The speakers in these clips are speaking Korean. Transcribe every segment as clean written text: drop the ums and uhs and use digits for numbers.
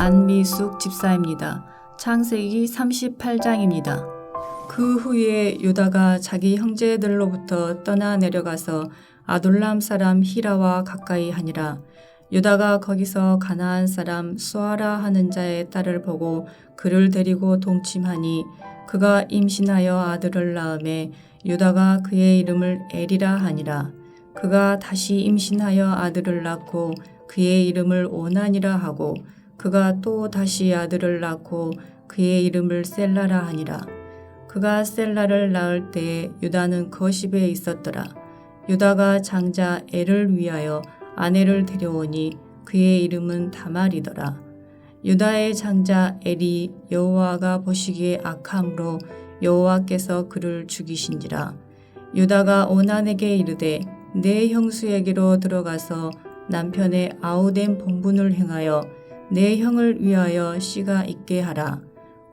안미숙 집사입니다. 창세기 38장입니다. 그 후에 유다가 자기 형제들로부터 떠나 내려가서 아둘람 사람 히라와 가까이 하니라. 유다가 거기서 가나안 사람 수아라 하는 자의 딸을 보고 그를 데리고 동침하니 그가 임신하여 아들을 낳음에 유다가 그의 이름을 엘이라 하니라. 그가 다시 임신하여 아들을 낳고 그의 이름을 오난이라 하고 그가 또 다시 아들을 낳고 그의 이름을 셀라라 하니라. 그가 셀라를 낳을 때에 유다는 거십에 있었더라. 유다가 장자 엘을 위하여 아내를 데려오니 그의 이름은 다말이더라. 유다의 장자 엘이 여호와가 보시기에 악함으로 여호와께서 그를 죽이신지라. 유다가 오난에게 이르되 내 형수에게로 들어가서 남편의 아우된 본분을 행하여 내 형을 위하여 씨가 있게 하라.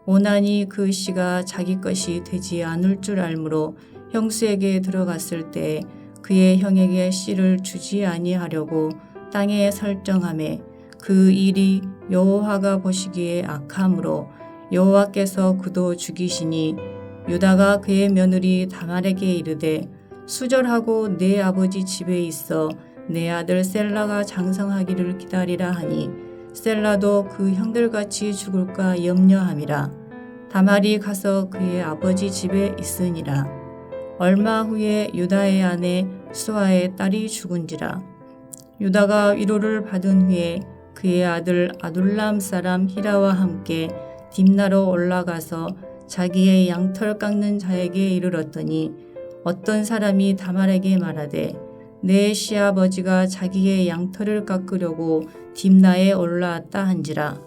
오난이 그 씨가 자기 것이 되지 않을 줄 알므로 형수에게 들어갔을 때 그의 형에게 씨를 주지 아니하려고 땅에 설정하매 그 일이 여호와가 보시기에 악함으로 여호와께서 그도 죽이시니 유다가 그의 며느리 다말에게 이르되 수절하고 내 아버지 집에 있어 내 아들 셀라가 장성하기를 기다리라 하니 셀라도 그 형들같이 죽을까 염려함이라. 다말이 가서 그의 아버지 집에 있으니라. 얼마 후에 유다의 아내 수아의 딸이 죽은지라. 유다가 위로를 받은 후에 그의 아들 아둘람 사람 히라와 함께 딥나로 올라가서 자기의 양털 깎는 자에게 이르렀더니 어떤 사람이 다말에게 말하되 내 시아버지가 자기의 양털을 깎으려고 딥나에 올라왔다 한지라.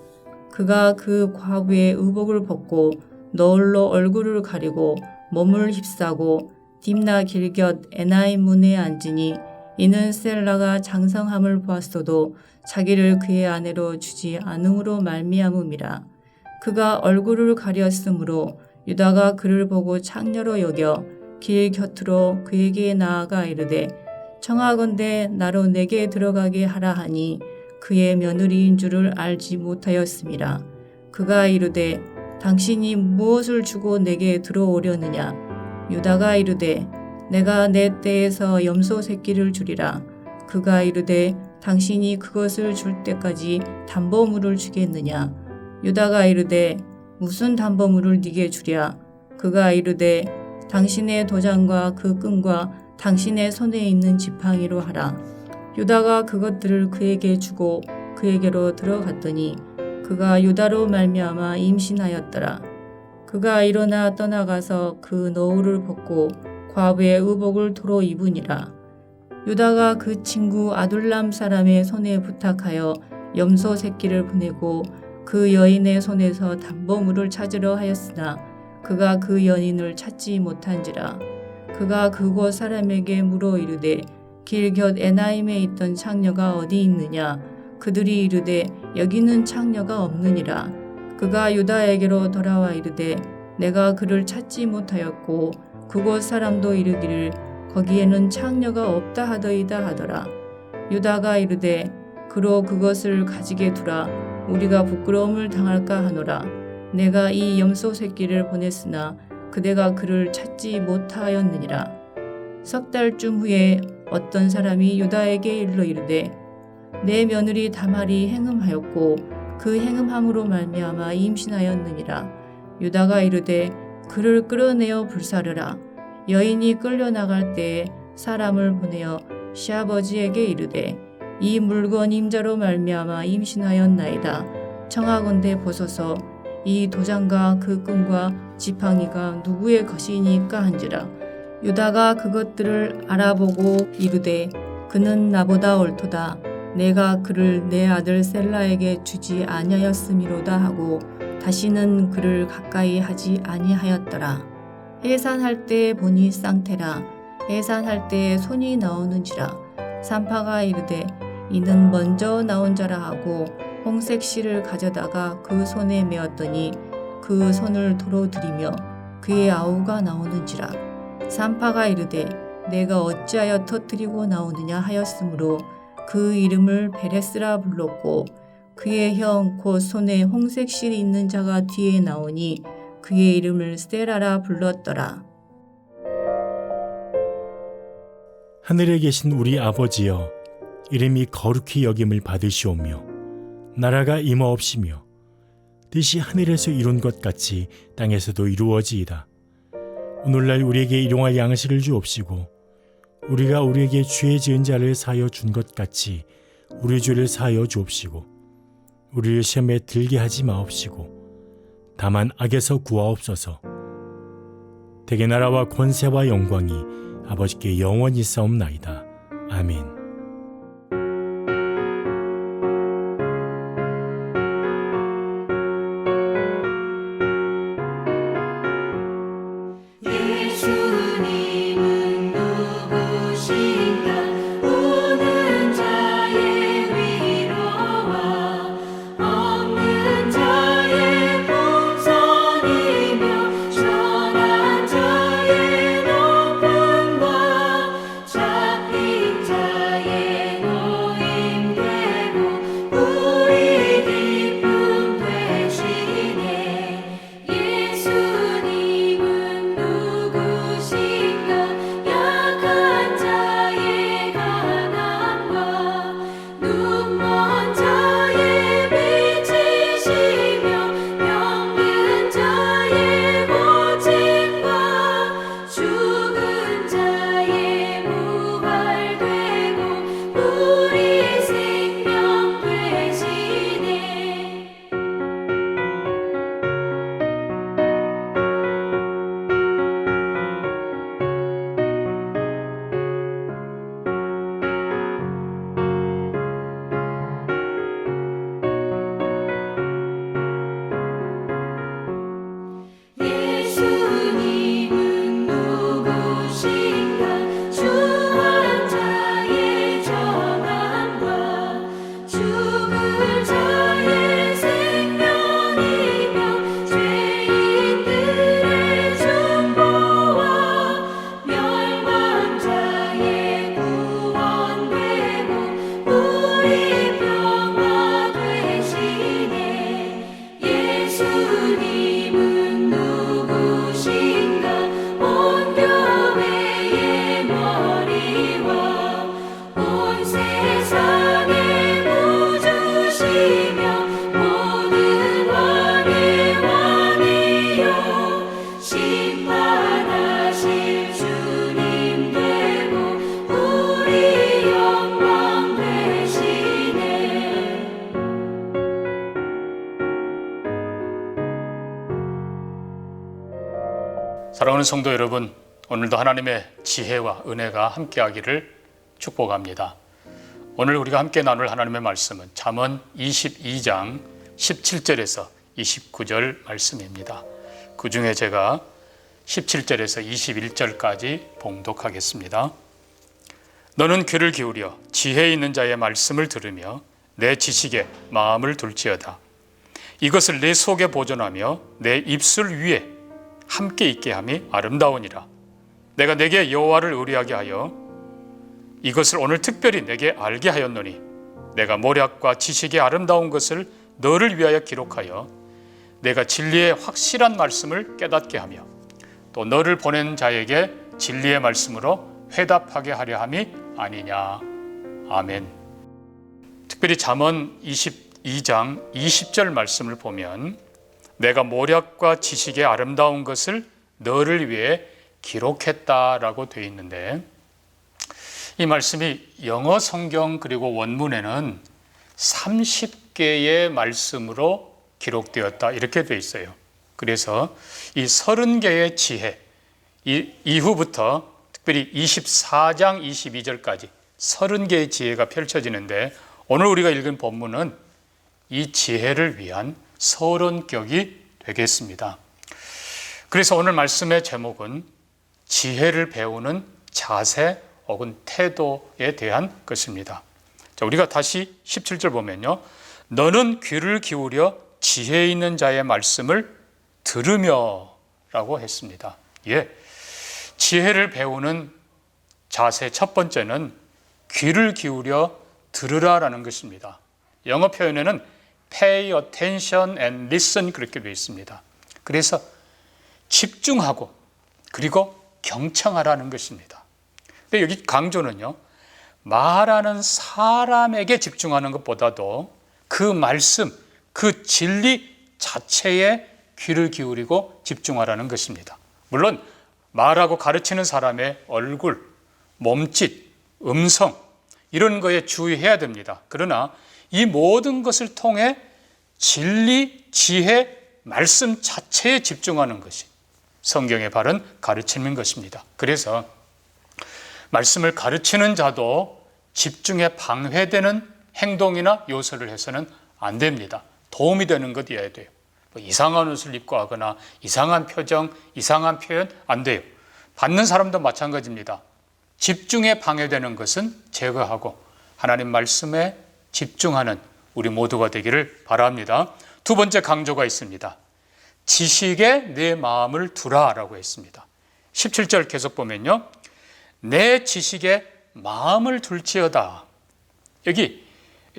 그가 그 과부의 의복을 벗고 너울로 얼굴을 가리고 몸을 휩싸고 딥나 길곁 에나임 문에 앉으니 이는 셀라가 장성함을 보았어도 자기를 그의 아내로 주지 않음으로 말미암음이라. 그가 얼굴을 가렸으므로 유다가 그를 보고 창녀로 여겨 길 곁으로 그에게 나아가 이르되 청하건대 나로 내게 들어가게 하라 하니 그의 며느리인 줄을 알지 못하였음이라. 그가 이르되 당신이 무엇을 주고 내게 들어오려느냐. 유다가 이르되 내가 내 떼에서 염소 새끼를 주리라. 그가 이르되 당신이 그것을 줄 때까지 담보물을 주겠느냐. 유다가 이르되 무슨 담보물을 네게 주랴. 그가 이르되 당신의 도장과 그 끈과 당신의 손에 있는 지팡이로 하라. 유다가 그것들을 그에게 주고 그에게로 들어갔더니 그가 유다로 말미암아 임신하였더라. 그가 일어나 떠나가서 그 너울을 벗고 과부의 의복을 도로 입으니라. 유다가 그 친구 아둘람 사람의 손에 부탁하여 염소 새끼를 보내고 그 여인의 손에서 담보물을 찾으려 하였으나 그가 그 여인을 찾지 못한지라. 그가 그곳 사람에게 물어 이르되 길 곁 에나임에 있던 창녀가 어디 있느냐. 그들이 이르되 여기는 창녀가 없느니라. 그가 유다에게로 돌아와 이르되 내가 그를 찾지 못하였고 그곳 사람도 이르기를 거기에는 창녀가 없다 하더이다 하더라. 유다가 이르되 그로 그것을 가지게 두라. 우리가 부끄러움을 당할까 하노라. 내가 이 염소 새끼를 보냈으나 그대가 그를 찾지 못하였느니라. 석 달쯤 후에 어떤 사람이 유다에게 일러 이르되 내 며느리 다말이 행음하였고 그 행음함으로 말미암아 임신하였느니라. 유다가 이르되 그를 끌어내어 불사르라. 여인이 끌려나갈 때에 사람을 보내어 시아버지에게 이르되 이 물건 임자로 말미암아 임신하였나이다. 청하건대 보소서. 이 도장과 그 끈과 지팡이가 누구의 것이니까 한지라. 유다가 그것들을 알아보고 이르되 그는 나보다 옳도다. 내가 그를 내 아들 셀라에게 주지 아니하였음이로다 하고 다시는 그를 가까이 하지 아니하였더라. 해산할 때에 보니 쌍태라. 해산할 때에 손이 나오는지라. 산파가 이르되 이는 먼저 나온 자라 하고 홍색 실을 가져다가 그 손에 메었더니 그 손을 도로 들이며 그의 아우가 나오는지라. 산파가 이르되 내가 어찌하여 터뜨리고 나오느냐 하였으므로 그 이름을 베레스라 불렀고 그의 형 곧 손에 홍색 실이 있는 자가 뒤에 나오니 그의 이름을 세라라 불렀더라. 하늘에 계신 우리 아버지여, 이름이 거룩히 여김을 받으시오며 나라가 임하옵시며 뜻이 하늘에서 이룬 것 같이 땅에서도 이루어지이다. 오늘날 우리에게 일용할 양식을 주옵시고 우리가 우리에게 죄 지은 자를 사하여 준 것 같이 우리 죄를 사하여 주옵시고 우리를 시험에 들게 하지 마옵시고 다만 악에서 구하옵소서. 대개 나라와 권세와 영광이 아버지께 영원히 있사옵나이다. 아멘. 사랑하는 성도 여러분, 오늘도 하나님의 지혜와 은혜가 함께하기를 축복합니다. 오늘 우리가 함께 나눌 하나님의 말씀은 잠언 22장 17절에서 29절 말씀입니다. 그 중에 제가 17절에서 21절까지 봉독하겠습니다. 너는 귀를 기울여 지혜 있는 자의 말씀을 들으며 내 지식에 마음을 둘지어다. 이것을 내 속에 보존하며 내 입술 위에 함께 있게 함이 아름다우니라. 내가 내게 여호와를 의뢰하게 하여 이것을 오늘 특별히 내게 알게 하였노니 내가 모략과 지식의 아름다운 것을 너를 위하여 기록하여 내가 진리의 확실한 말씀을 깨닫게 하며 또 너를 보낸 자에게 진리의 말씀으로 회답하게 하려 함이 아니냐. 아멘. 특별히 잠언 22장 20절 말씀을 보면 내가 모략과 지식의 아름다운 것을 너를 위해 기록했다라고 되어 있는데, 이 말씀이 영어 성경 그리고 원문에는 30개의 말씀으로 기록되었다 이렇게 되어 있어요. 그래서 이 30개의 지혜, 이후부터 특별히 24장 22절까지 30개의 지혜가 펼쳐지는데, 오늘 우리가 읽은 본문은 이 지혜를 위한 서론격이 되겠습니다. 그래서 오늘 말씀의 제목은 지혜를 배우는 자세 혹은 태도에 대한 것입니다. 자, 우리가 다시 17절 보면요, 너는 귀를 기울여 지혜 있는 자의 말씀을 들으며 라고 했습니다. 지혜를 배우는 자세 첫 번째는 귀를 기울여 들으라라는 것입니다. 영어 표현에는 pay attention and listen 그렇게 되어 있습니다. 그래서 집중하고 그리고 경청하라는 것입니다. 근데 여기 강조는요, 말하는 사람에게 집중하는 것보다도 그 말씀, 그 진리 자체에 귀를 기울이고 집중하라는 것입니다. 물론 말하고 가르치는 사람의 얼굴, 몸짓, 음성 이런 거에 주의해야 됩니다. 그러나 이 모든 것을 통해 진리, 지혜, 말씀 자체에 집중하는 것이 성경의 바른 가르침인 것입니다. 그래서 말씀을 가르치는 자도 집중에 방해되는 행동이나 요소를 해서는 안 됩니다. 도움이 되는 것이어야 돼요. 이상한 옷을 입고 하거나 이상한 표정, 이상한 표현 안 돼요. 받는 사람도 마찬가지입니다. 집중에 방해되는 것은 제거하고 하나님 말씀에 집중하는 우리 모두가 되기를 바랍니다. 두 번째 강조가 있습니다. 지식에 내 마음을 두라라고 했습니다. 17절 계속 보면요, 내 지식에 마음을 둘지어다. 여기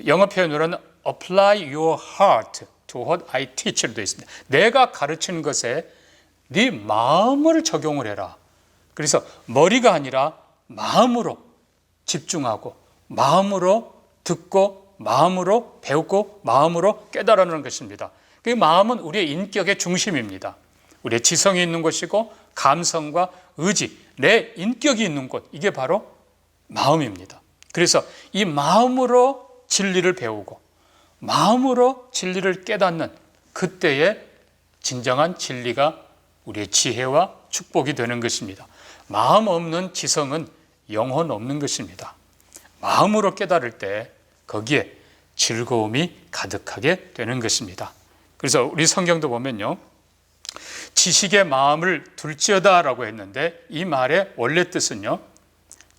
영어 표현으로는 apply your heart to what I teach로 되어 있습니다. 내가 가르치는 것에 네 마음을 적용을 해라. 그래서 머리가 아니라 마음으로 집중하고 마음으로 듣고 마음으로 배우고 마음으로 깨달아내는 것입니다. 그 마음은 우리의 인격의 중심입니다. 우리의 지성이 있는 곳이고 감성과 의지, 내 인격이 있는 곳, 이게 바로 마음입니다. 그래서 이 마음으로 진리를 배우고 마음으로 진리를 깨닫는 그때의 진정한 진리가 우리의 지혜와 축복이 되는 것입니다. 마음 없는 지성은 영혼 없는 것입니다. 마음으로 깨달을 때 거기에 즐거움이 가득하게 되는 것입니다. 그래서 우리 성경도 보면요, 지식의 마음을 둘지어다 라고 했는데 이 말의 원래 뜻은요,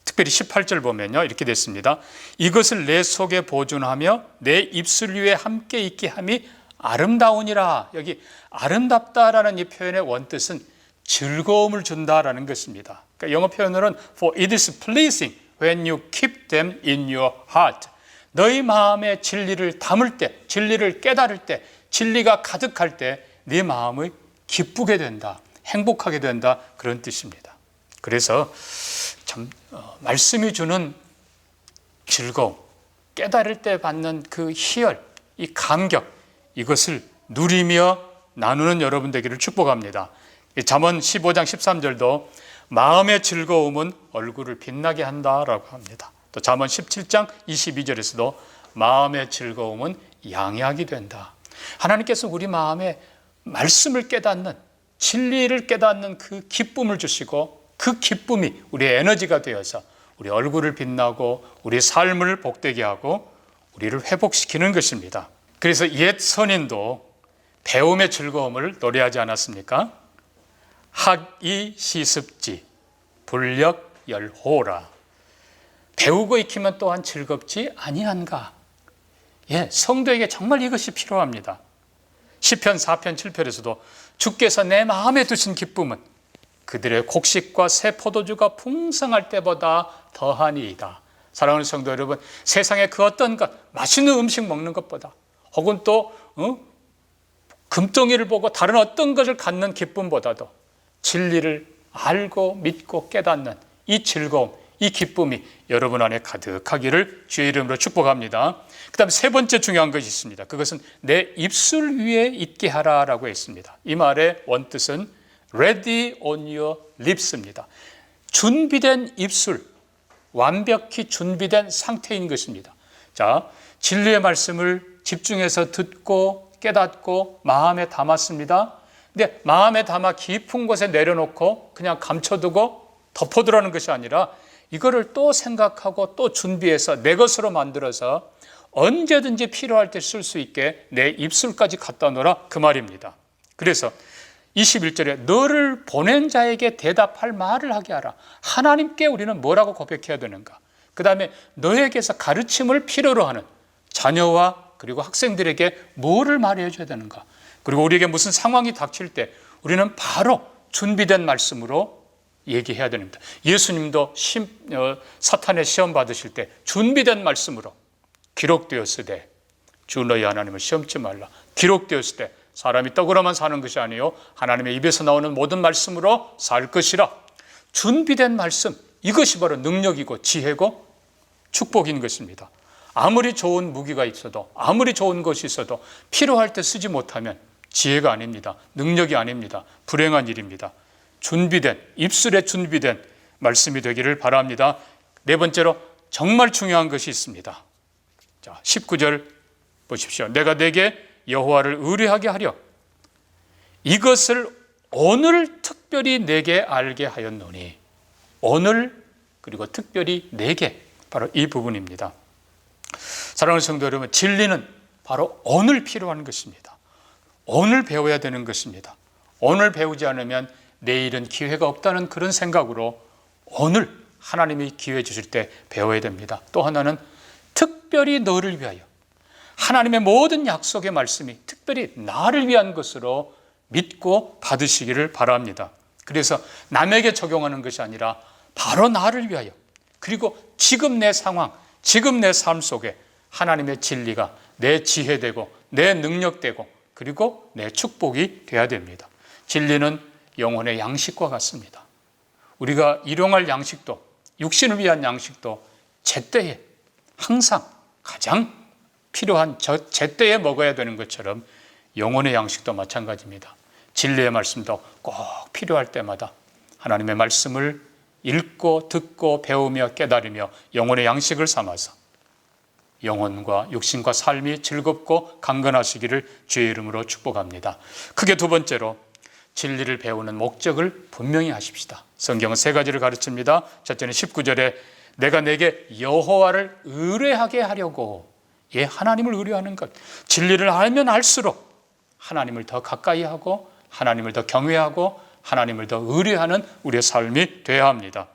특별히 18절 보면요, 이렇게 됐습니다. 이것을 내 속에 보존하며 내 입술 위에 함께 있게 함이 아름다우니라. 여기 아름답다라는 이 표현의 원뜻은 즐거움을 준다라는 것입니다. 그러니까 영어 표현으로는 For it is pleasing when you keep them in your heart. 너희 마음에 진리를 담을 때, 진리를 깨달을 때, 진리가 가득할 때 네 마음이 기쁘게 된다, 행복하게 된다, 그런 뜻입니다. 그래서 참 말씀이 주는 즐거움, 깨달을 때 받는 그 희열, 이 감격, 이것을 누리며 나누는 여러분 되기를 축복합니다. 잠언 15장 13절도 마음의 즐거움은 얼굴을 빛나게 한다라고 합니다. 또 잠언 17장 22절에서도 마음의 즐거움은 양약이 된다. 하나님께서 우리 마음에 말씀을 깨닫는, 진리를 깨닫는 그 기쁨을 주시고 그 기쁨이 우리의 에너지가 되어서 우리 얼굴을 빛나고 우리 삶을 복되게 하고 우리를 회복시키는 것입니다. 그래서 옛 선인도 배움의 즐거움을 노래하지 않았습니까? 학이 시습지 불력 열호라. 배우고 익히면 또한 즐겁지 아니한가. 예, 성도에게 정말 이것이 필요합니다. 시편 4편 7편에서도 주께서 내 마음에 두신 기쁨은 그들의 곡식과 새 포도주가 풍성할 때보다 더하니이다. 사랑하는 성도 여러분, 세상의 그 어떤 것, 맛있는 음식 먹는 것보다 혹은 또 금덩이를 보고 다른 어떤 것을 갖는 기쁨보다도 진리를 알고 믿고 깨닫는 이 즐거움, 이 기쁨이 여러분 안에 가득하기를 주의 이름으로 축복합니다. 그 다음 세 번째 중요한 것이 있습니다. 그것은 내 입술 위에 있게 하라라고 했습니다. 이 말의 원뜻은 ready on your lips입니다. 준비된 입술, 완벽히 준비된 상태인 것입니다. 자, 진리의 말씀을 집중해서 듣고 깨닫고 마음에 담았습니다. 근데 마음에 담아 깊은 곳에 내려놓고 그냥 감춰두고 덮어두라는 것이 아니라 이거를 또 생각하고 또 준비해서 내 것으로 만들어서 언제든지 필요할 때 쓸 수 있게 내 입술까지 갖다 놓으라, 그 말입니다. 그래서 21절에 너를 보낸 자에게 대답할 말을 하게 하라. 하나님께 우리는 뭐라고 고백해야 되는가? 그 다음에 너에게서 가르침을 필요로 하는 자녀와 그리고 학생들에게 뭐를 말해 줘야 되는가? 그리고 우리에게 무슨 상황이 닥칠 때 우리는 바로 준비된 말씀으로 얘기해야 됩니다. 예수님도 사탄의 시험 받으실 때 준비된 말씀으로 기록되었으되 주 너희 하나님을 시험치 말라. 기록되었을 때 사람이 떡으로만 사는 것이 아니요 하나님의 입에서 나오는 모든 말씀으로 살 것이라. 준비된 말씀, 이것이 바로 능력이고 지혜고 축복인 것입니다. 아무리 좋은 무기가 있어도, 아무리 좋은 것이 있어도 필요할 때 쓰지 못하면 지혜가 아닙니다. 능력이 아닙니다. 불행한 일입니다. 준비된, 입술에 준비된 말씀이 되기를 바랍니다. 네 번째로 정말 중요한 것이 있습니다. 자, 19절 보십시오. 내가 내게 여호와를 의뢰하게 하려 이것을 오늘 특별히 내게 알게 하였노니. 오늘 그리고 특별히 내게, 바로 이 부분입니다. 사랑하는 성도 여러분, 진리는 바로 오늘 필요한 것입니다. 오늘 배워야 되는 것입니다. 오늘 배우지 않으면 내일은 기회가 없다는 그런 생각으로 오늘 하나님이 기회 주실 때 배워야 됩니다. 또 하나는 특별히 너를 위하여, 하나님의 모든 약속의 말씀이 특별히 나를 위한 것으로 믿고 받으시기를 바랍니다. 그래서 남에게 적용하는 것이 아니라 바로 나를 위하여, 그리고 지금 내 상황, 지금 내 삶 속에 하나님의 진리가 내 지혜되고 내 능력되고 그리고 내 축복이 돼야 됩니다. 진리는 영혼의 양식과 같습니다. 우리가 일용할 양식도, 육신을 위한 양식도 제때에, 항상 가장 필요한 제때에 먹어야 되는 것처럼 영혼의 양식도 마찬가지입니다. 진리의 말씀도 꼭 필요할 때마다 하나님의 말씀을 읽고 듣고 배우며 깨달으며 영혼의 양식을 삼아서 영혼과 육신과 삶이 즐겁고 강건하시기를 주의 이름으로 축복합니다. 크게 두 번째로 진리를 배우는 목적을 분명히 하십시다. 성경은 세 가지를 가르칩니다. 첫째는 19절에 내가 내게 여호와를 의뢰하게 하려고, 하나님을 의뢰하는 것. 진리를 알면 알수록 하나님을 더 가까이 하고 하나님을 더 경외하고 하나님을 더 의뢰하는 우리의 삶이 되어야 합니다.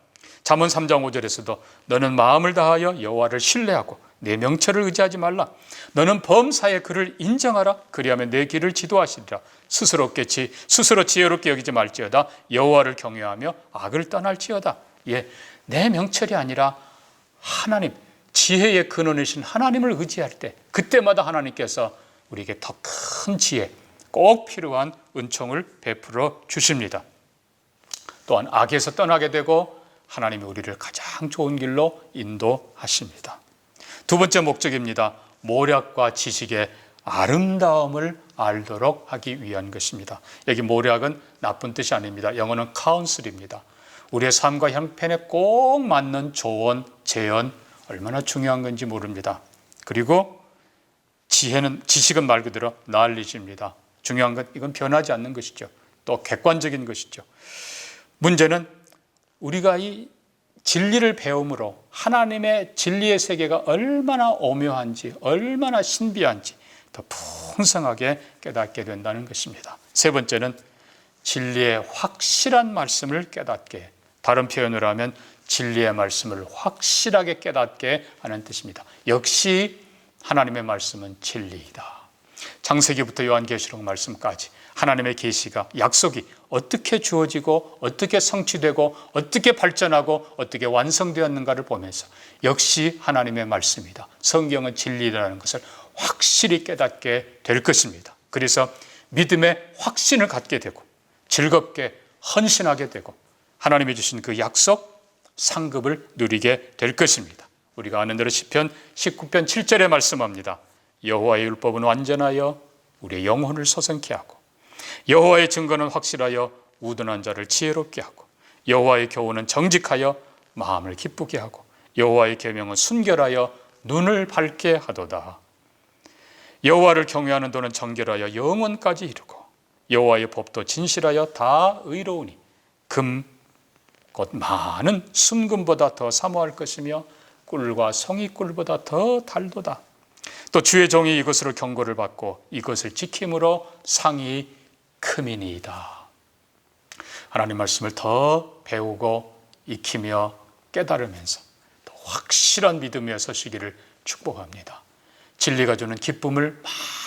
잠언 3장 5절에서도 너는 마음을 다하여 여호와를 신뢰하고 내 명철을 의지하지 말라. 너는 범사에 그를 인정하라. 그리하면 내 길을 지도하시리라. 스스로 지혜롭게 여기지 말지어다. 여호와를 경외하며 악을 떠날지어다. 내 명철이 아니라 하나님, 지혜의 근원이신 하나님을 의지할 때, 그때마다 하나님께서 우리에게 더 큰 지혜, 꼭 필요한 은총을 베풀어 주십니다. 또한 악에서 떠나게 되고 하나님이 우리를 가장 좋은 길로 인도하십니다. 두 번째 목적입니다. 모략과 지식의 아름다움을 알도록 하기 위한 것입니다. 여기 모략은 나쁜 뜻이 아닙니다. 영어는 카운슬입니다. 우리의 삶과 형편에 꼭 맞는 조언, 제언, 얼마나 중요한 건지 모릅니다. 그리고 지식은 말 그대로 knowledge입니다. 중요한 건 이건 변하지 않는 것이죠. 또 객관적인 것이죠. 문제는 우리가 이 진리를 배움으로 하나님의 진리의 세계가 얼마나 오묘한지, 얼마나 신비한지 더 풍성하게 깨닫게 된다는 것입니다. 세 번째는 진리의 확실한 말씀을 깨닫게, 다른 표현으로 하면 진리의 말씀을 확실하게 깨닫게 하는 뜻입니다. 역시 하나님의 말씀은 진리이다. 창세기부터 요한계시록 말씀까지 하나님의 계시가, 약속이 어떻게 주어지고 어떻게 성취되고 어떻게 발전하고 어떻게 완성되었는가를 보면서 역시 하나님의 말씀이다, 성경은 진리라는 것을 확실히 깨닫게 될 것입니다. 그래서 믿음의 확신을 갖게 되고 즐겁게 헌신하게 되고 하나님이 주신 그 약속, 상급을 누리게 될 것입니다. 우리가 아는 대로 시편 19편 7절에 말씀합니다. 여호와의 율법은 완전하여 우리의 영혼을 소생케 하고 여호와의 증거는 확실하여 우둔한 자를 지혜롭게 하고 여호와의 교훈은 정직하여 마음을 기쁘게 하고 여호와의 계명은 순결하여 눈을 밝게 하도다. 여호와를 경외하는 도는 정결하여 영원까지 이르고 여호와의 법도 진실하여 다 의로우니 금 곧 많은 순금보다 더 사모할 것이며 꿀과 송이꿀보다 더 달도다. 또 주의 종이 이것으로 경고를 받고 이것을 지킴으로 상이 크미니이다. 하나님 말씀을 더 배우고 익히며 깨달으면서 더 확실한 믿음에 서시기를 축복합니다. 진리가 주는 기쁨을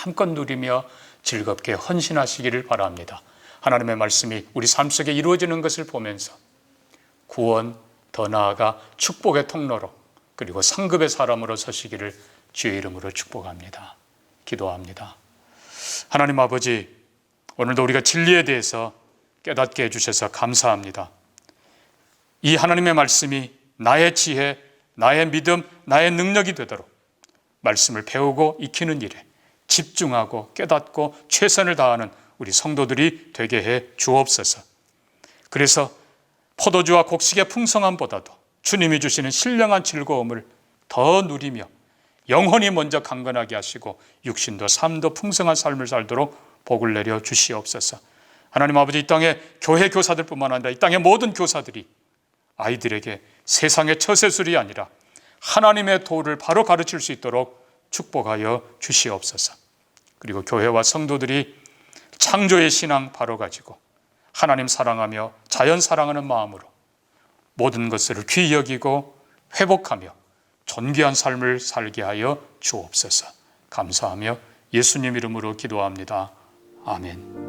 마음껏 누리며 즐겁게 헌신하시기를 바랍니다. 하나님의 말씀이 우리 삶 속에 이루어지는 것을 보면서 구원, 더 나아가 축복의 통로로 그리고 상급의 사람으로 서시기를 주의 이름으로 축복합니다. 기도합니다. 하나님 아버지, 오늘도 우리가 진리에 대해서 깨닫게 해주셔서 감사합니다. 이 하나님의 말씀이 나의 지혜, 나의 믿음, 나의 능력이 되도록 말씀을 배우고 익히는 일에 집중하고 깨닫고 최선을 다하는 우리 성도들이 되게 해 주옵소서. 그래서 포도주와 곡식의 풍성함보다도 주님이 주시는 신령한 즐거움을 더 누리며 영혼이 먼저 강건하게 하시고 육신도 삶도 풍성한 삶을 살도록 복을 내려 주시옵소서. 하나님 아버지, 이 땅의 교회 교사들뿐만 아니라 이 땅의 모든 교사들이 아이들에게 세상의 처세술이 아니라 하나님의 도를 바로 가르칠 수 있도록 축복하여 주시옵소서. 그리고 교회와 성도들이 창조의 신앙 바로 가지고 하나님 사랑하며 자연 사랑하는 마음으로 모든 것을 귀히 여기고 회복하며 존귀한 삶을 살게 하여 주옵소서. 감사하며 예수님 이름으로 기도합니다. 아멘.